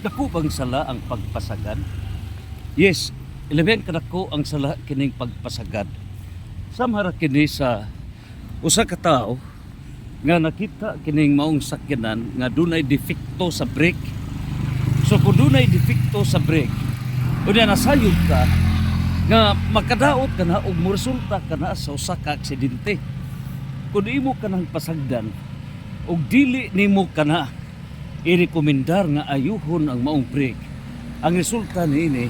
Dako bang sala ang pagpasagad? Yes, 11 kadako ang sala kining pagpasagad. Samara kini sa usa ka tawo nga nakita kining maong sakyanan nga dunay defekto sa brake. So kung dunay defekto sa brake, unya nasayod ka nga makadaot ka na og moresulta ka na sa usa ka aksidente. Kung imo ka nang pasagdan og dili nimo ka na irekomendar nga ayuhon ang maong brake, ang resulta niini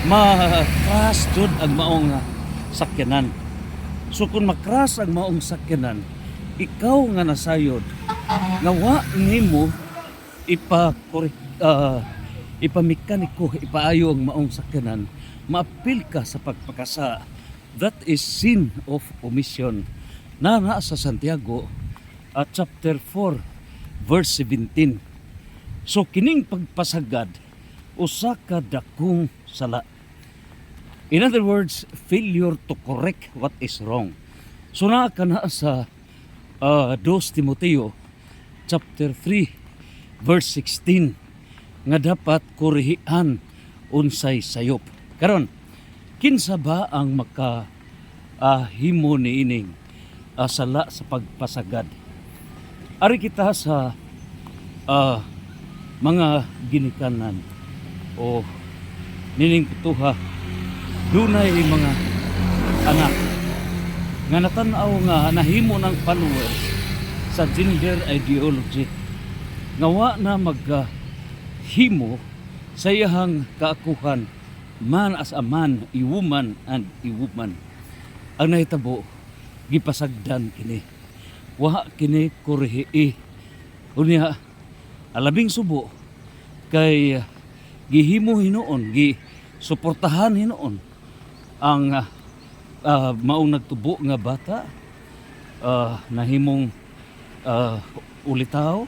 ma-crash jud ang maong sakyanan. So kung makras ang maong sakyanan, ikaw nga nasayod nga wa nimo ipamekaniko, ipaayo ang maong sakyanan, maapil ka sa pagpakasa. That is sin of omission na naa sa Santiago chapter 4 verse 17. So kining pagpasagad usa ka dakong sala. In other words, failure to correct what is wrong. So naa ka na sa 2 Timoteo chapter 3 verse 16 nga dapat korehian unsay sayop. Karon, kinsa ba ang himo niining sala sa pagpasagad? Ari kita sa mga ginikanan o nining kutuha, dunay mga anak nga natanaw nga nahimo ng followers sa gender ideology nga wa na maghimo sa iyang kaakuhan, man as a man, a woman and a woman. Ang nahitabo gipasagdan kini, wa kini korehi. Unya alabing subo kay gihimo hinuon, suportahan hinuon ang maong nagtubo nga bata, nahimong ulitaw,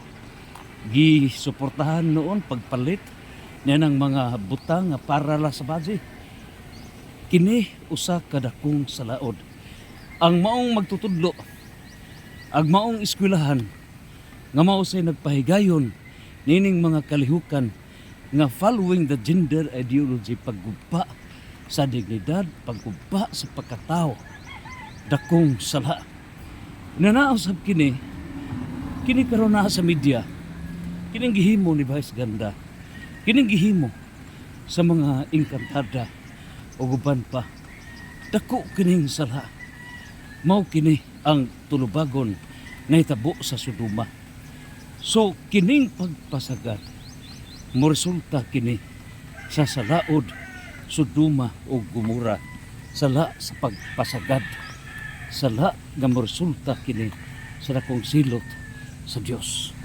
gisuportahan noon pagpalit niya ng mga butang nga para la sa baji. Kini usa ka dakong salaod. Ang maong magtutudlo, ang maong eskwelahan nga mao say nagpahigayon nining mga kalihukan nga following the gender ideology, paggugpa sa dignidad, paggugpa sa pagkatao, dakong sala. Nanausap kini karon na sa media, kining gihimo ni Vice Ganda, kining gihimo sa mga engkantada o guban pa, dako kining sala. Mao kini ang tulubagon na hitabo sa Sodoma. So kining pagpasagad moresulta kini sa salaod Sodoma o Gomora. Sala sa pagpasagad, sala nga moresulta kini sa dakong silot sa Dios.